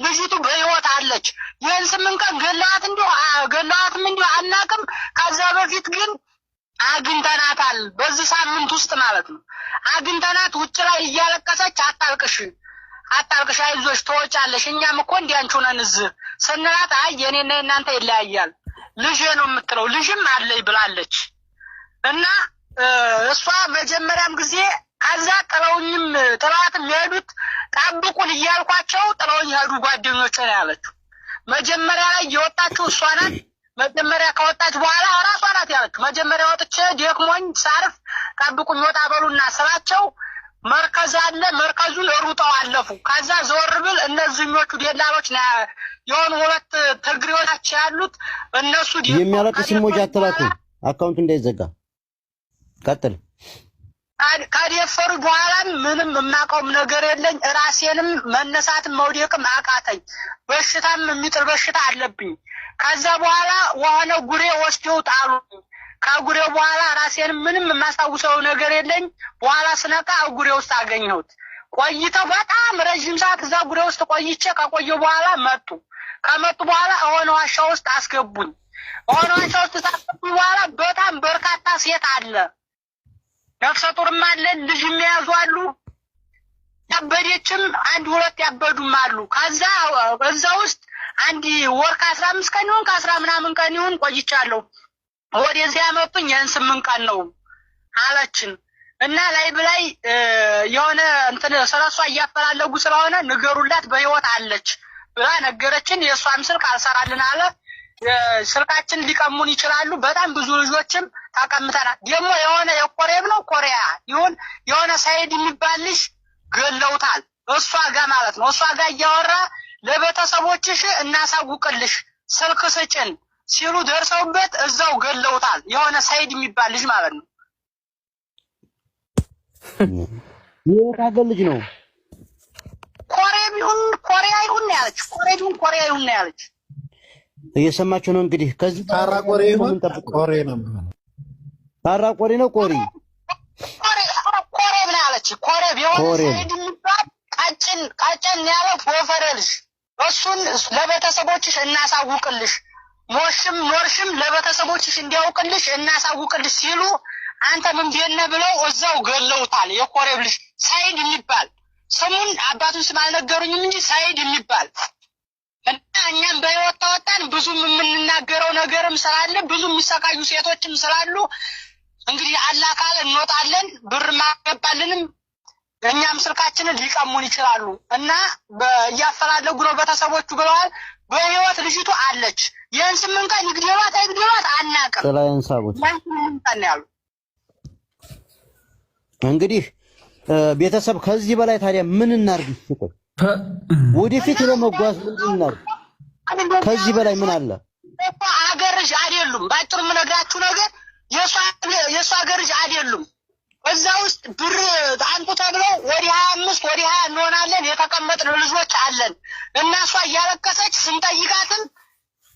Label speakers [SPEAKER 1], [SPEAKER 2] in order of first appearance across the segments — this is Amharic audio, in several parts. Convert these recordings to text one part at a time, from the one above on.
[SPEAKER 1] ልጅቱ በህይወት አለች። ይህን 8 ቀን ገለዋትም እንዲሁ አናቅም። ከዛ በፊት ግን አግኝተናታል። በዚህ ሳምንት ውስጥ ማለት ነው። አግኝተናት ውጭ ላይ እያለቀሰች አታልቅሽ አይዞሽ ትወጫለሽ፣ እኛም እኮ እንዲያንቹ ነን እዚህ ስንላት አይ የኔና የናንተ ይለያያል ልጄ ነው የምትለው። ልጅም አለኝ ብላለች። እና እሷ መጀመሪያም ጊዜ ከዛ ጥላዋትም የሄዱት ጠብቁን እያልኳቸው ጥለውኝ ሄዱ ጓደኞቼ ነው ያለችው። መጀመሪያ ላይ የወጣችው እሷ ናት። መጀመሪያ ከወጣች በኋላ ራሷ ናት ያለችው። መጀመሪያ ወጥቼ ደክሞኝ ሳርፍ ጠብቁኝ ወጣ በሉና ስላቸው መርከዝ አለ፣ መርከዙን ሩጠው አለፉ። ከዛ ዘወር ብል እነዚህኞቹ ደላሎች የሆኑ 2 ትግሬዎች ያሉት እነሱ
[SPEAKER 2] የሚያለቅስ ሲሞጃ አትላኩ አካውንቱ እንዳይዘጋ ቀጥል።
[SPEAKER 1] ከደፈሩ በኋላ ምንም የማውቀውም ነገር የለኝ። ራሴንም መነሳትም መውደቅም አቃተኝ። በሽታም የሚጥል በሽታ አለብኝ። ከዛ በኋላ ወሆነ ጉሬ ወስደው ጣሉኝ። ከጉሬው በኋላ ራሴንም ምንም የማስታውሰው ነገር የለኝ። በኋላ ስነቃ ጉሬ ውስጥ አገኘሁት። ቆይተው በጣም ረጅም ሰዓት እዛ ጉሬ ውስጥ ቆይቼ ከቆየሁ በኋላ ከመጡ በኋላ የሆነ ዋሻ ውስጥ አስገቡኝ። የሆነ ዋሻ ውስጥ ታስገቡኝ በኋላ በጣም በርካታ ሴት አለ፣ ነፍሰ ጡርም አለ፣ ልጅ የሚያዙ አሉ፣ ያበደችም 1-2 ያበዱም አሉ። ከዛ እዛ ውስጥ አንድ ወር ከ15 ቀን ይሁን ከ10 ምናምን ቀን ይሁን ቆይቻለሁ። ወደዚያ ያመጡኝ ይህን 8 ቀን ነው አለችን። እና ላይ የሆነ እንትን ስለሷ እያፈላለጉ ስለሆነ ንገሩላት በህይወት አለች ብላ ነገረችን። የእሷም ስልክ አልሰራልን አለ። ስልካችን ሊቀሙን ይችላሉ። በጣም ብዙ ልጆችም ተቀምጠናል። ደግሞ የሆነ የኮሬብ ነው ኮሪያ ይሁን የሆነ ሳይድ የሚባል ልጅ ገለውታል። እሷ ጋር ማለት ነው። እሷ ጋር እያወራ ለቤተሰቦችሽ እናሳውቅልሽ ስልክ ስጭን ሲሉ ደርሰውበት እዛው ገለውታል። የሆነ ሳይድ የሚባል ልጅ ማለት ነው።
[SPEAKER 2] የታገል ልጅ ነው።
[SPEAKER 1] ኮሬብ ይሁን ኮሪያ ይሁን ያለች፣ ኮሬብ ይሁን ኮሪያ ይሁን ያለች።
[SPEAKER 2] እየሰማችሁ ነው እንግዲህ። ከዚህ
[SPEAKER 3] ታራ ቆሬ ይሁን ቆሬ ነው የሚሆነው።
[SPEAKER 2] ታራ ቆሬ ነው ኮሬብ
[SPEAKER 1] ነው ያለች። ኮሬብ የሆነ ሳይድ የሚባል ቀጭን ያለ ጎፈሬ ልጅ እሱን ለቤተሰቦችሽ እናሳውቅልሽ ሞርሽም ለቤተሰቦችሽ እንዲያውቅልሽ እናሳውቅልሽ ሲሉ አንተ ምን ቢየነ ብለው እዛው ገለውታል። የኮሬብ ልጅ ሳይድ የሚባል ስሙን አባቱን ስም አልነገሩኝም እንጂ ሳይድ የሚባል እና እኛም በህይወት ተወጣን። ብዙም የምንናገረው ነገርም ስላለ ብዙ የሚሰቃዩ ሴቶችም ስላሉ እንግዲህ አላህ ካለ እንወጣለን። ብር ማገባልንም እኛም ስልካችንን ሊቀሙን ይችላሉ እና እያፈላለጉ ነው ቤተሰቦቹ ብለዋል። በህይወት ልጅቱ አለች። ይህን 8 ቀን ይግደሏት አይግደሏት አናውቅም።
[SPEAKER 2] ጥላዬን ሳቡት እንግዲህ ቤተሰብ ከዚህ በላይ ታዲያ ምን እናርግ? ይቆይ ወደፊት ለመጓዝ ምን እናርግ? ከዚህ በላይ ምን አለ?
[SPEAKER 1] አገርሽ አይደሉም። ባጭሩ የምነግራችሁ ነገር የሷ አገርሽ አይደሉም። እዛ ውስጥ ብር አንቱ ተብለው ወደ 25 ወደ 20 እንሆናለን የተቀመጥን ልጆች አለን። እና እሷ እያለቀሰች ስንጠይቃትም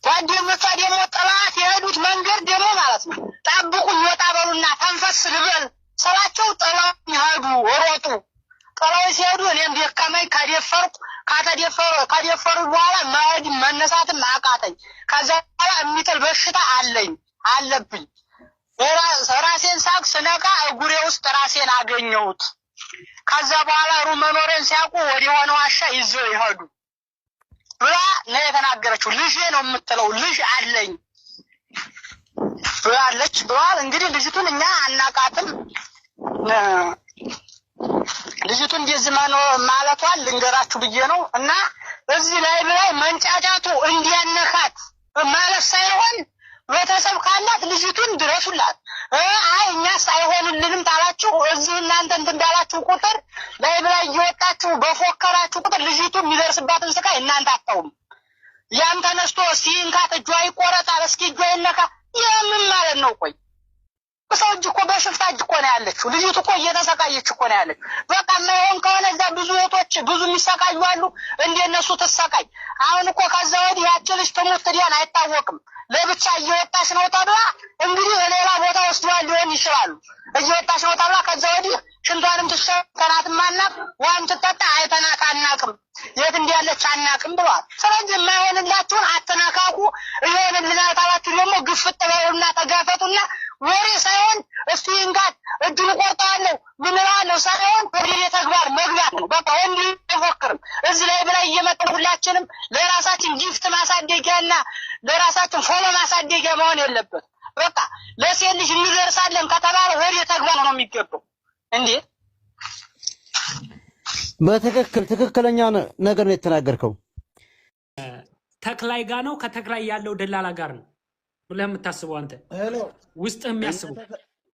[SPEAKER 1] ጓደኞቿ ደግሞ ጥላት የሄዱት መንገድ ደግሞ ማለት ነው ጠብቁኝ ወጣ በሉና ተንፈስ ልበል ስላቸው ጥለውኝ ሄዱ። ሮጡ። ጥለው ሲሄዱ እኔም ደከመኝ። ከደፈሩ በኋላ መሄድ መነሳትም አቃተኝ። ከዛ በኋላ የሚጥል በሽታ አለብኝ። ራሴን ሳቅ ስነቃ እጉሬ ውስጥ ራሴን አገኘሁት። ከዛ በኋላ መኖሬን ሲያውቁ ወደ ሆነ ዋሻ ይዘው ይሄዱ ብላ ነው የተናገረችው። ልጄ ነው የምትለው ልጅ አለኝ ብላለች ብሏል። እንግዲህ ልጅቱን እኛ አናቃትም። ልጅቱን እንደዚህ ማለቷን ልንገራችሁ ብዬ ነው። እና እዚህ ላይ መንጫጫቱ እንዲያነካት ማለት ሳይሆን ቤተሰብ ካላት ልጅቱን ድረሱላት። አይ እኛስ አይሆንልንም ታላችሁ እዚህ እናንተ እንዳላችሁ ቁጥር ላይ እየወጣችሁ በፎከራችሁ ቁጥር ልጅቱ የሚደርስባትን ስቃይ እናንተ አታውም። ያን ተነስቶ ሲንካት እጇ ይቆረጣል፣ እስኪ እጇ ይነካ። የምን ማለት ነው? ቆይ ሰው እጅ እኮ በሽፍታ እጅ እኮ ነው ያለችው። ልጅቱ እኮ እየተሰቃየች እኮ ነው ያለችው። በቃ የማይሆን ከሆነ እዛ ብዙ እህቶች ብዙ የሚሰቃዩ አሉ። እንደነሱ ትሰቃይ። አሁን እኮ ከዛ ወዲህ ያች ልጅ ትሙት ትዲያን አይታወቅም። ለብቻ እየወጣች ነው ተብላ እንግዲህ ሌላ ቦታ ወስደዋል ሊሆን ይችላሉ። እየወጣች ነው ተብላ ከዛ ወዲህ ሽንቷንም ትሸተናት ማናቅ ዋን ትጠጣ አይተናት አናቅም የት እንዲያለች አናቅም ብሏል። ስለዚህ የማይሆንላችሁን አትነካኩ። ይሆንልናል ታላችሁ ደግሞ ግፍጥ በሉና ተጋፈጡና ወሬ ሳይሆን እሱ ይንጋት እጁን ቆርጠዋለሁ ምን እላለሁ ሳይሆን ወደ ተግባር መግባት ነው። በቃ ወንድ አይፎክርም። እዚህ ላይ ብላ እየመጣን ሁላችንም ለራሳችን ጊፍት ማሳደጊያና ለራሳችን ፎሎ ማሳደጊያ መሆን የለበት። በቃ ለሴት ልጅ የሚደርሳለን ከተባለ ወደ ተግባር ነው የሚገባው። እንዴ
[SPEAKER 2] በትክክል ትክክለኛ ነገር ነው የተናገርከው።
[SPEAKER 4] ተክላይ ጋር ነው ከተክላይ ያለው ደላላ ጋር ነው ብለህ የምታስበው አንተ ውስጥህ የሚያስበው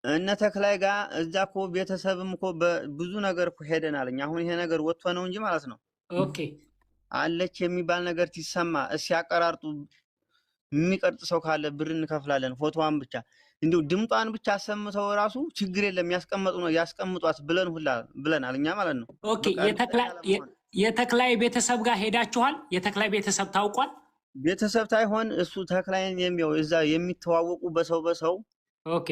[SPEAKER 5] እነ ተክላይ ጋር እዛ እኮ ቤተሰብም እኮ ብዙ ነገር እኮ ሄደናል። አሁን ይሄ ነገር ወጥቶ ነው እንጂ ማለት ነው።
[SPEAKER 4] ኦኬ
[SPEAKER 5] አለች የሚባል ነገር ሲሰማ ሲያቀራርጡ የሚቀርጥ ሰው ካለ ብር እንከፍላለን። ፎቶዋን ብቻ እንዲሁ ድምጧን ብቻ አሰምተው ራሱ ችግር የለም ያስቀምጡ ነው ያስቀምጧት ብለናል እኛ ማለት ነው።
[SPEAKER 4] ኦኬ የተክላይ ቤተሰብ ጋር ሄዳችኋል? የተክላይ ቤተሰብ ታውቋል?
[SPEAKER 5] ቤተሰብ ታይሆን እሱ ተክላይን የሚያው እዛ የሚተዋወቁ በሰው
[SPEAKER 4] ኦኬ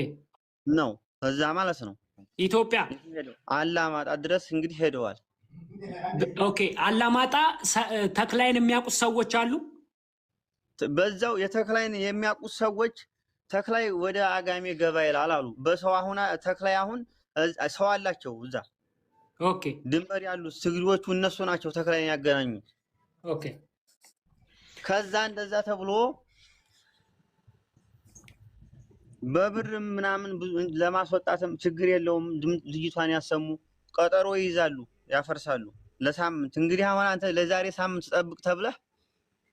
[SPEAKER 5] ነው እዛ ማለት ነው።
[SPEAKER 4] ኢትዮጵያ
[SPEAKER 5] አላማጣ ድረስ እንግዲህ ሄደዋል።
[SPEAKER 4] ኦኬ አላማጣ ተክላይን የሚያውቁት ሰዎች አሉ?
[SPEAKER 5] በዛው የተክላይን የሚያውቁት ሰዎች ተክላይ ወደ አጋሜ ገባ ይላል አሉ። በሰው አሁን ተክላይ አሁን ሰው አላቸው እዛ
[SPEAKER 4] ኦኬ
[SPEAKER 5] ድንበር ያሉት ትግሪዎቹ እነሱ ናቸው ተክላይን ያገናኙት።
[SPEAKER 4] ኦኬ
[SPEAKER 5] ከዛ እንደዛ ተብሎ በብር ምናምን ለማስወጣትም ችግር የለውም ልጅቷን ያሰሙ ቀጠሮ ይይዛሉ ያፈርሳሉ ለሳምንት። እንግዲህ አሁን አንተ ለዛሬ ሳምንት ጠብቅ ተብለህ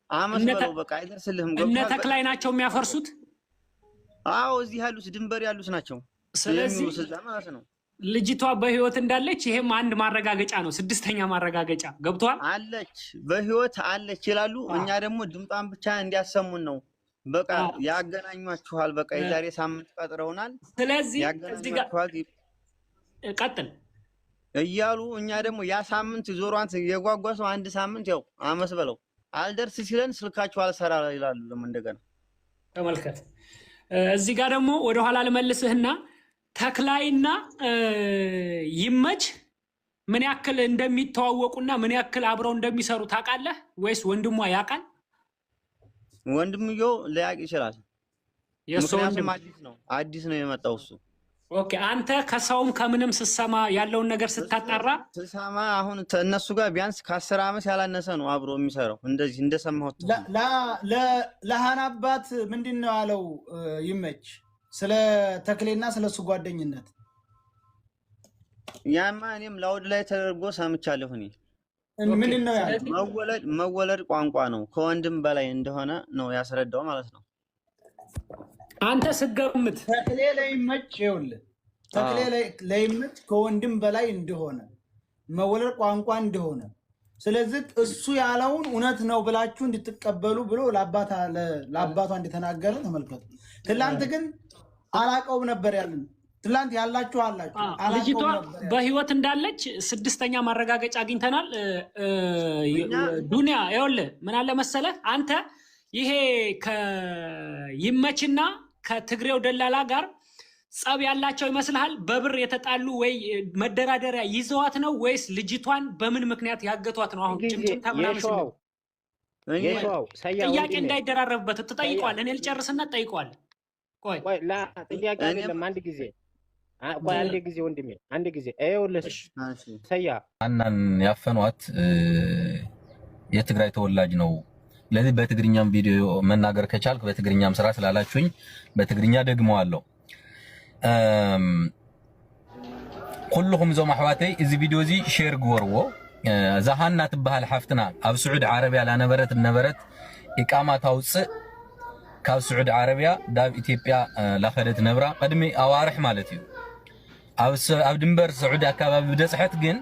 [SPEAKER 5] አመት በለው በቃ አይደርስልህም።
[SPEAKER 4] እነ ተክላይ ናቸው የሚያፈርሱት?
[SPEAKER 5] አዎ እዚህ ያሉት ድንበር ያሉት ናቸው።
[SPEAKER 4] ስለዚህ
[SPEAKER 5] ማለት ነው
[SPEAKER 4] ልጅቷ በህይወት እንዳለች ይሄም አንድ ማረጋገጫ ነው። ስድስተኛ ማረጋገጫ ገብቷል።
[SPEAKER 5] አለች በህይወት አለች ይላሉ። እኛ ደግሞ ድምጧን ብቻ እንዲያሰሙን ነው በቃ ያገናኟችኋል። በቃ የዛሬ ሳምንት ቀጥረውናል።
[SPEAKER 4] ስለዚህ እዚህ ጋር ቀጥል
[SPEAKER 5] እያሉ እኛ ደግሞ ያ ሳምንት ዞሯን የጓጓሰው አንድ ሳምንት ያው አመስ በለው አልደርስ ሲለን ስልካችሁ አልሰራ ይላሉ። ደግሞ እንደገና
[SPEAKER 4] ተመልከት። እዚህ ጋር ደግሞ ወደ ኋላ ልመልስህና ተክላይና ይመች ምን ያክል እንደሚተዋወቁና ምን ያክል አብረው እንደሚሰሩ ታውቃለህ ወይስ ወንድሟ ያውቃል?
[SPEAKER 5] ወንድምየው ሊያውቅ ይችላል። ምክንያቱም አዲስ ነው የመጣው እሱ።
[SPEAKER 4] ኦኬ አንተ ከሰውም ከምንም ስትሰማ ያለውን ነገር ስታጣራ
[SPEAKER 5] ስሰማ አሁን እነሱ ጋር ቢያንስ ከ10 ዓመት ያላነሰ ነው አብሮ የሚሰራው። እንደዚህ እንደሰማሁት
[SPEAKER 3] ለሃና አባት ምንድን ነው ያለው ይመች ስለ ተክሌና ስለሱ ጓደኝነት?
[SPEAKER 5] ያማ እኔም ላውድ ላይ ተደርጎ ሰምቻለሁ። እኔ
[SPEAKER 3] ምንድን ነው ያለው?
[SPEAKER 5] መወለድ ቋንቋ ነው ከወንድም በላይ እንደሆነ ነው ያስረዳው ማለት ነው።
[SPEAKER 4] አንተ ስገምት
[SPEAKER 3] ተክሌ ለይመች ይኸውልህ ተክሌ ለይመች ከወንድም በላይ እንደሆነ መወለድ ቋንቋ እንደሆነ ስለዚህ እሱ ያለውን እውነት ነው ብላችሁ እንድትቀበሉ ብሎ ለአባቷ እንደተናገረ ተመልከቱ። ትላንት ግን አላቀውም ነበር ያለን። ትላንት ያላችሁ አላችሁ።
[SPEAKER 4] ልጅቷ በህይወት እንዳለች ስድስተኛ ማረጋገጫ አግኝተናል። ዱንያ ይኸውልህ ምን አለ መሰለህ አንተ ይሄ ከይመችና ከትግሬው ደላላ ጋር ጸብ ያላቸው ይመስልሃል? በብር የተጣሉ ወይ መደራደሪያ ይዘዋት ነው ወይስ ልጅቷን በምን ምክንያት ያገቷት ነው? አሁን ጭምጭምታ ምናምን ጥያቄ እንዳይደራረብበት ትጠይቀዋል። እኔ ልጨርስና ትጠይቀዋል። ቆይ
[SPEAKER 6] ጥያቄ አይደለም አንድ ጊዜ ቆይ አንድ ጊዜ ወንድሜ አንድ ጊዜ ይኸውልህ ሰያ
[SPEAKER 7] አናን ያፈኗት የትግራይ ተወላጅ ነው። ለዚህ በትግርኛም ቪዲዮ መናገር ከቻልክ በትግርኛም ስራ ስላላችሁኝ በትግርኛ ደግመዋለሁ። ኩልኩም ዞም አሕዋተይ እዚ ቪዲዮ እዚ ሼር ግበርዎ። ዛሃና ትበሃል ሓፍትና ኣብ ስዑድ ዓረብያ ነበረት ኢቃማ ታውፅእ ካብ ስዑድ ዓረብያ ዳብ ኢትዮጵያ ላኸደት ነብራ ቅድሚ ኣዋርሕ ማለት እዩ። ኣብ ድንበር ስዑድ ኣከባቢ ብደፅሐት ግን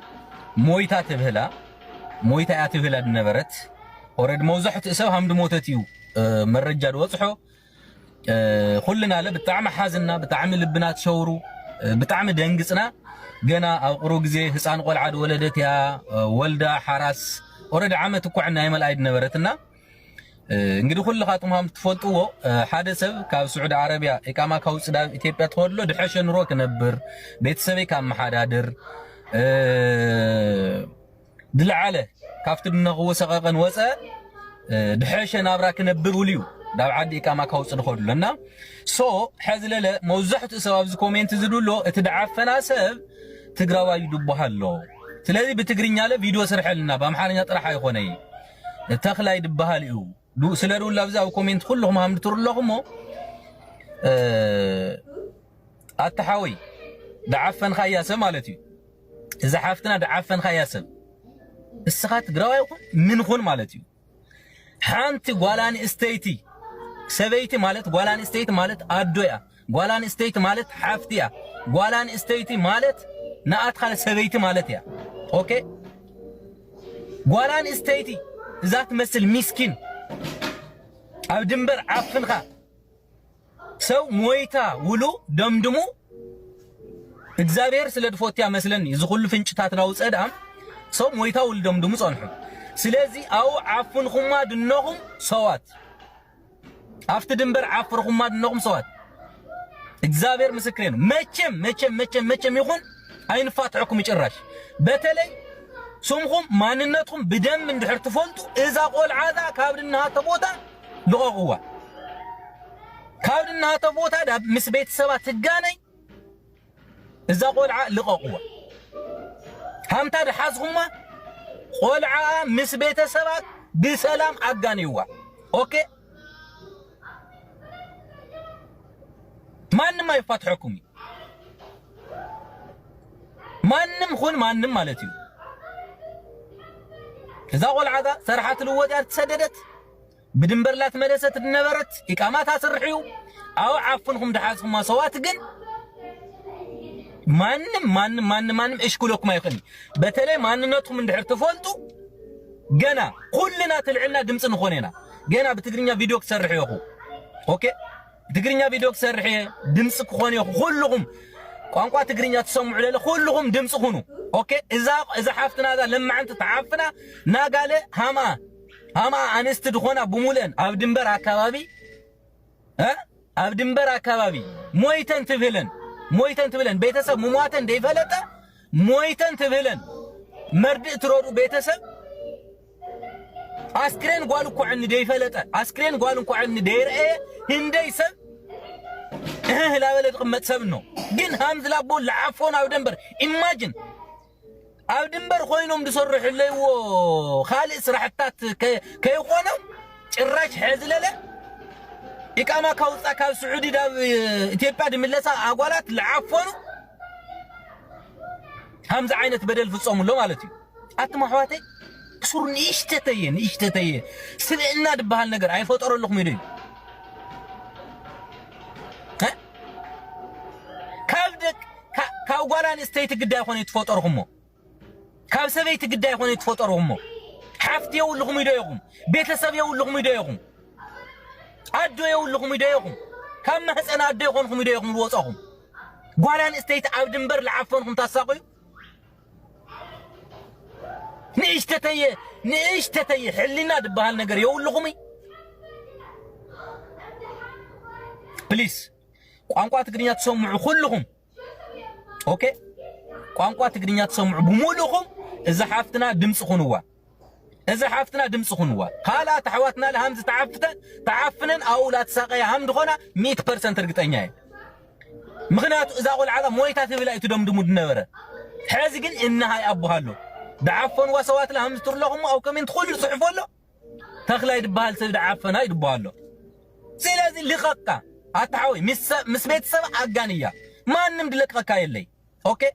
[SPEAKER 7] ሞይታ እያ ትብህላ ነበረት። ኦሬድ መውዛሕትኡ ሰብ ሃምዲ ሞተት እዩ መረጃ ድወፅሖ ኩልና ለ ብጣዕሚ ሓዝና ብጣዕሚ ልብና ተሸውሩ ብጣዕሚ ደንግፅና ገና ኣብ ቁሩብ ግዜ ህፃን ቆልዓ ወለደት እያ ወልዳ ሓራስ ኦሬድ ዓመት እኳ ናይ መልኣይ ነበረትና እንግዲህ ሁላችሁም ሃም ትፈልጥዎ ሓደ ሰብ ካብ ስዑድ ዓረብያ ኢቃማ ካውጽዳ ኢትዮጵያ ተወልሎ ድሕሽ ኑሮ ክነብር ቤተሰበይ ካብ መሓዳድር ድልዓለ ካብቲ ድነኽዎ ሰቀቀን ወፀ ድሕሽ ናብራ ክነብር ውልዩ ዳብ ዓዲ ኢቃማ ካውጽድ ኸዱለና ሶ ሕዝለለ መውዛሕቱ ሰብ ኣብዚ ኮሜንት ዝድሎ እቲ ደዓፈና ሰብ ትግራዋይ ድባሃሎ ስለዚህ በትግርኛ ለቪዲዮ ሰርሐልና በአምሓርኛ ጥራህ አይሆነይ ተኽላይ ድባሃል እዩ ስለዱ ለብዛው ኮሜንት ሁሉም ሃም ትሩለኹሞ አተሓዊ ደዓፈን ኻያሰ ማለት እዩ እዛ ሓፍትና ደዓፈን ኻያሰ እስኻት ትግራዋይ ምን ኹን ማለት እዩ ሓንቲ ጓላን ስቴይቲ ሰበይቲ ማለት ጓላን ስቴይቲ ማለት አዶያ ጓላን ስቴይቲ ማለት ሓፍቲያ ጓላን ስቴይቲ ማለት ናአት ኻለ ሰበይቲ ማለት ያ ኦኬ ጓላን ስቴይቲ ذات مثل مسكين أو دمبر عفنخا سو مويتا ولو دمدمو إجزابير سلد فوتيا مثلا يزخل فينش تاتراوس أدم سو مويتا ولو دمدمو صنحو سلازي أو عفنخم ما دنهم صوات أفت دمبر عفنخم ما دنهم صوات إجزابير مسكرين مچم يخون أين فاتحكم يجراش بتلي سمخم ماننتهم بدم من دحر تفولتو إذا قول عادا كابدنها تبوتا لغوا كابدنها تبوتا دا مسبيت سبا تقاني إذا قول عا لغوا همتا دحازهما قول عا مسبيت سبا بسلام أقاني هو أوكي مانن ما يفتحكمي مانن خون مانن مالتيو إذا قول عذا سرحات الودار تسددت بدنبر لا تملست النبرت إقاماتها سرحيو أو عفنكم دحاسكم ما سواتقن مانم إشكولكم ما يخني بتلي ماننتهم من دحر تفولتو جنا كلنا تلعنا دمس نخونينا جنا بتقرينا فيديو تسرحيو أخو أوكي بتقرينا فيديو تسرحي دمس كخوني كلهم ቋንቋ ትግርኛ ተሰምዑ ለለ ሁሉም ድምጽ ሆኑ ኦኬ እዛ ሓፍትና ዛ ለማ አንተ ተዓፍና ናጋለ ሃማ አንስት ድኾና ብሙለን ኣብ ድንበር አካባቢ ሞይተን ትብለን ቤተሰብ ሙሟተን ደይፈለጠ ሞይተን ትብለን መርድእ ትሮዱ ቤተሰብ አስክሬን ጓል እኮ ዕን ደይፈለጠ አስክሬን ጓል እንኳ ዕን ደይርአ ህንደይ ሰብ لا بلد قمة سبنو جن همز لابول لعفون أو دنبر إماجن أو دنبر خوينهم بصرح اللي و خالص راحتات كي خوانهم الراج حزل له إقامة كوسا كاو سعودي دا إثيوبيا دي ملسا أقوالات لعفونه همز عينة بدل في الصوم اللو مالتي أتما حواتي بصور نيشتتي سلعنا دبها النقر عين فوتقروا اللقم يدين كاو غالان استيت قدا يكون يتفطرهم كاو سبيت قدا يكون يتفطرهم حفتي يولهم يدايهم بيتسب يولهم يدايهم ادو يولهم يدايهم كم حسن ادو يكونهم يدايهم وصاهم غالان استيت عبدنبر لعفونهم تساقوا نيشتتي حلينا دبها النجر يولهم بليز ቋንቋ ትግርኛ ተሰምዑ ሁሉም ኦኬ ቋንቋ ትግርኛ ተሰምዑ ብሙሉኹም እዛ ሓፍትና ድምጽ ኹንዋ ካላ ተሕዋትና ለሃምዝ ተዓፍነን ኣው ላትሳቀያ ሃም ድኾና 100% እርግጠኛ እየ ምኽንያቱ እዛ ቆልዓዛ ሞይታ ትብላ እዩ ትደምድሙ ድነበረ ሕዚ ግን እናሃይ ኣቦሃሎ ደዓፈንዋ ሰዋት ለሃምዝ ትርለኹም ኣው ኮሜንት ኩሉ ጽሕፎሎ ተኽላይ ድበሃል ሰብ ደዓፈና ይድበሃሎ ስለዚ ልቐቃ أتحوي مسبيت سبع أجانية ما نمدلك ركاي اللي أوكي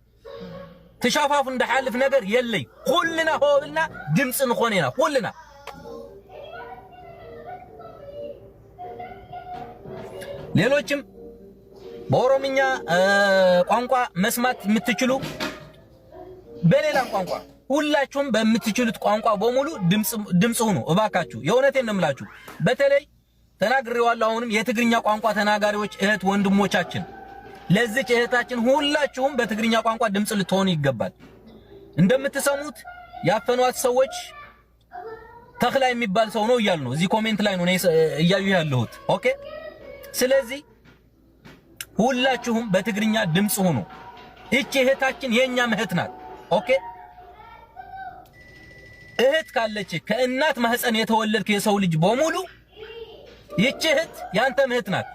[SPEAKER 7] تشافها في الحال في نجر يلي كلنا هو لنا دمس نخونينا كلنا ليلوچم بورومينيا ቋንቋ መስማት የምትችሉ በሌላ ቋንቋ ሁላችሁም በምትችሉት ቋንቋ በሙሉ ድምጽ ሁኑ እባካችሁ የእውነቴን ነው የምላችሁ በተለይ ተናግሬዋለሁ አሁንም የትግርኛ ቋንቋ ተናጋሪዎች እህት ወንድሞቻችን ለዚህ እህታችን ሁላችሁም በትግርኛ ቋንቋ ድምጽ ልትሆኑ ይገባል እንደምትሰሙት ያፈኗት ሰዎች ተክላይ የሚባል ሰው ነው እያሉ ነው። እዚህ ኮሜንት ላይ ነው እያዩ ያለሁት። ኦኬ ስለዚህ ሁላችሁም በትግርኛ ድምጽ ሁኑ። እቺ እህታችን የኛ እህት ናት። ኦኬ እህት ካለች ከእናት ማህፀን የተወለድክ የሰው ልጅ በሙሉ ይቺ እህት ያንተ እህት ናት፣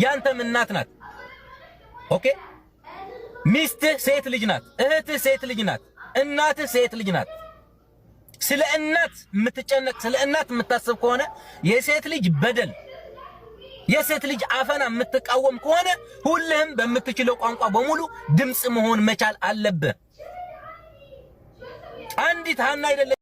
[SPEAKER 7] ያንተም እናት ናት። ኦኬ ሚስትህ ሴት ልጅ ናት፣ እህትህ ሴት ልጅ ናት፣ እናትህ ሴት ልጅ ናት። ስለ እናት የምትጨነቅ ስለ እናት የምታስብ ከሆነ የሴት ልጅ በደል የሴት ልጅ አፈና የምትቃወም ከሆነ ሁልህም በምትችለው ቋንቋ በሙሉ ድምጽ መሆን መቻል አለብህ። አንዲት ሀና አይደለም